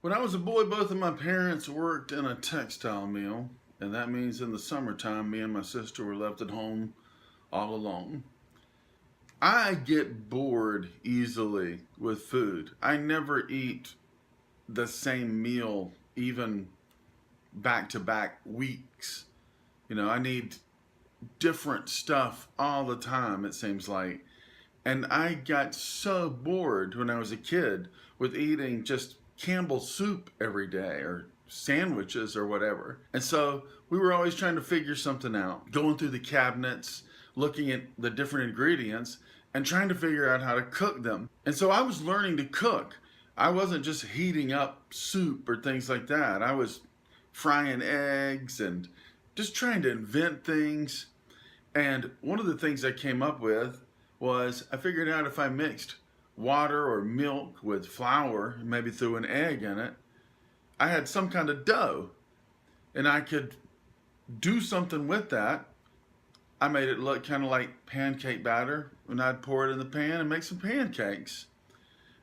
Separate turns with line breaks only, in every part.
When I was a boy, both of my parents worked in a textile mill, and that means in the summertime, me and my sister were left at home all alone. I get bored easily with food. I never eat the same meal, even back to back weeks. I need different stuff all the time, it seems like. And I got so bored when I was a kid with eating just Campbell's soup every day or sandwiches or whatever. And so we were always trying to figure something out, going through the cabinets, looking at the different ingredients, and trying to figure out how to cook them. And so I was learning to cook. I wasn't just heating up soup or things like that. I was frying eggs and just trying to invent things. And one of the things I came up with was I figured out if I mixed water or milk with flour, maybe threw an egg in it, I had some kind of dough. And I could do something with that. I made it look kind of like pancake batter, and I'd pour it in the pan and make some pancakes.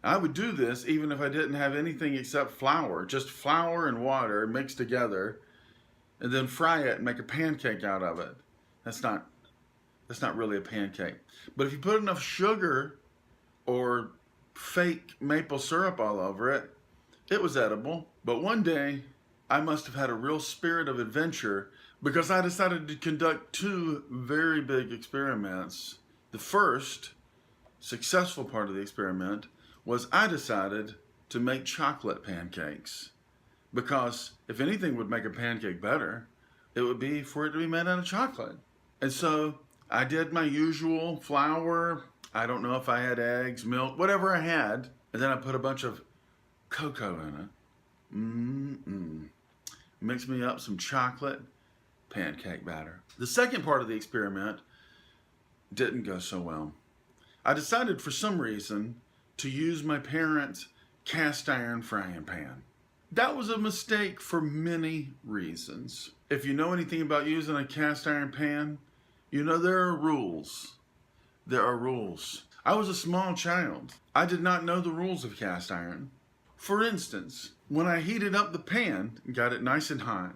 I would do this even if I didn't have anything except flour, just flour and water mixed together, and then fry it and make a pancake out of it. That's not really a pancake. But if you put enough sugar or fake maple syrup all over it, it was edible. But one day, I must have had a real spirit of adventure because I decided to conduct two very big experiments. The first successful part of the experiment was I decided to make chocolate pancakes. Because if anything would make a pancake better, it would be for it to be made out of chocolate. And so I did my usual flour. I don't know if I had eggs, milk, whatever I had. And then I put a bunch of cocoa in it. Mix me up some chocolate pancake batter. The second part of the experiment didn't go so well. I decided for some reason to use my parents' cast iron frying pan. That was a mistake for many reasons. If you know anything about using a cast iron pan, you know there are rules. There are rules. I was a small child. I did not know the rules of cast iron. For instance, when I heated up the pan and got it nice and hot,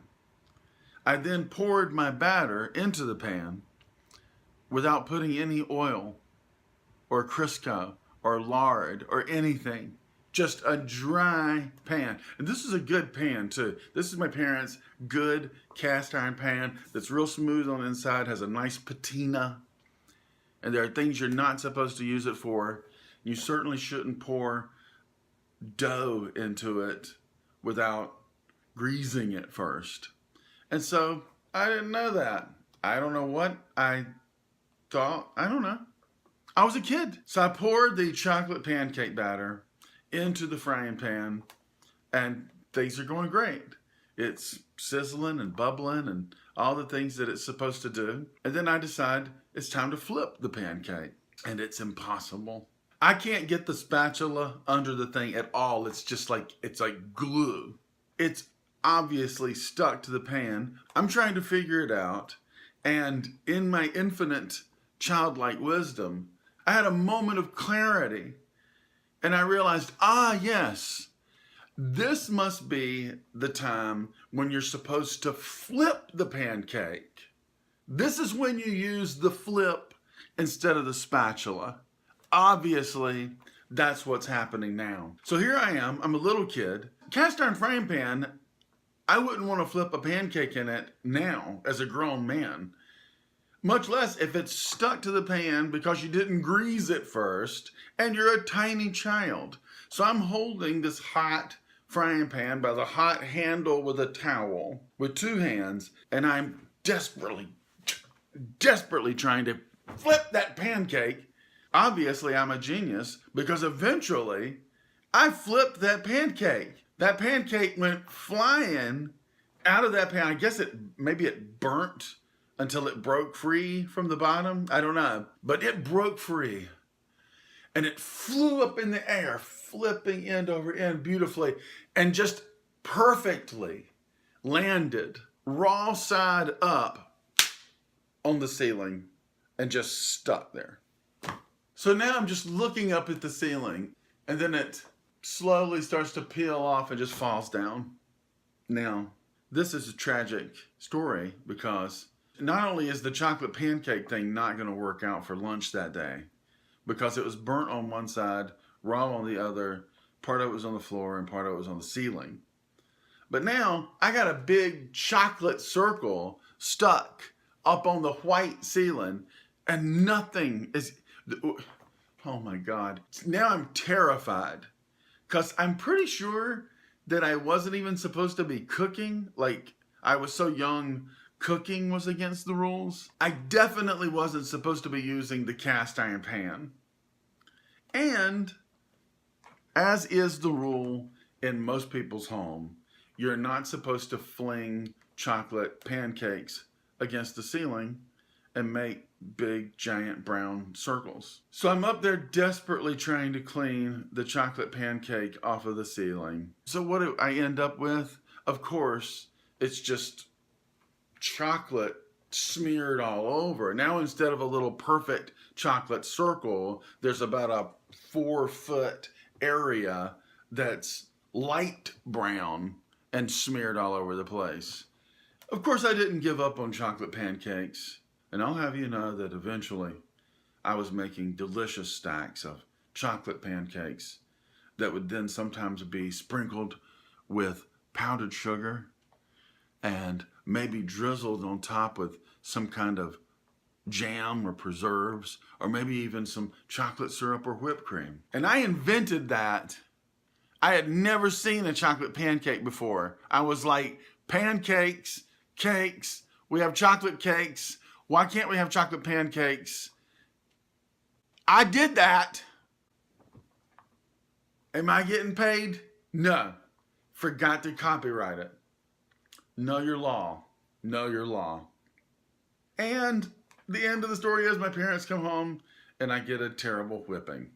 I then poured my batter into the pan without putting any oil or Crisco or lard or anything. Just a dry pan. And this is a good pan too. This is my parents' good cast iron pan that's real smooth on the inside, has a nice patina. And there are things you're not supposed to use it for. You certainly shouldn't pour dough into it without greasing it first. And so I didn't know that. I don't know what I thought. I don't know. I was a kid. So I poured the chocolate pancake batter into the frying pan, and things are going great. It's sizzling and bubbling and all the things that it's supposed to do. And then I decide it's time to flip the pancake, and it's impossible. I can't get the spatula under the thing at all. It's like glue. It's obviously stuck to the pan. I'm trying to figure it out, and in my infinite childlike wisdom, I had a moment of clarity. And I realized, yes, this must be the time when you're supposed to flip the pancake. This is when you use the flip instead of the spatula. Obviously, that's what's happening now. So here I am, I'm a little kid. Cast iron frying pan, I wouldn't want to flip a pancake in it now as a grown man. Much less if it's stuck to the pan because you didn't grease it first and you're a tiny child. So I'm holding this hot frying pan by the hot handle with a towel with two hands, and I'm desperately trying to flip that pancake. Obviously, I'm a genius because eventually I flipped that pancake. That pancake went flying out of that pan. I guess maybe it burnt until it broke free from the bottom. I don't know. But it broke free. And it flew up in the air, flipping end over end beautifully, and just perfectly landed raw side up on the ceiling and just stuck there. So now I'm just looking up at the ceiling, and then it slowly starts to peel off and just falls down. Now, this is a tragic story because not only is the chocolate pancake thing not going to work out for lunch that day, because it was burnt on one side, raw on the other, part of it was on the floor and part of it was on the ceiling. But now I got a big chocolate circle stuck up on the white ceiling and nothing is, oh my God. Now I'm terrified because I'm pretty sure that I wasn't even supposed to be cooking. Like, I was so young, cooking was against the rules. I definitely wasn't supposed to be using the cast iron pan. And as is the rule in most people's home, you're not supposed to fling chocolate pancakes against the ceiling and make big giant brown circles. So I'm up there desperately trying to clean the chocolate pancake off of the ceiling. So what do I end up with? Of course, it's just chocolate smeared all over. Now instead of a little perfect chocolate circle, there's about a 4-foot area that's light brown and smeared all over the place. Of course, I didn't give up on chocolate pancakes. And I'll have you know that eventually I was making delicious stacks of chocolate pancakes that would then sometimes be sprinkled with powdered sugar and maybe drizzled on top with some kind of jam or preserves, or maybe even some chocolate syrup or whipped cream. And I invented that. I had never seen a chocolate pancake before. I was like, pancakes, cakes, we have chocolate cakes. Why can't we have chocolate pancakes? I did that. Am I getting paid? No. Forgot to copyright it. Know your law. Know your law. And the end of the story is my parents come home and I get a terrible whipping.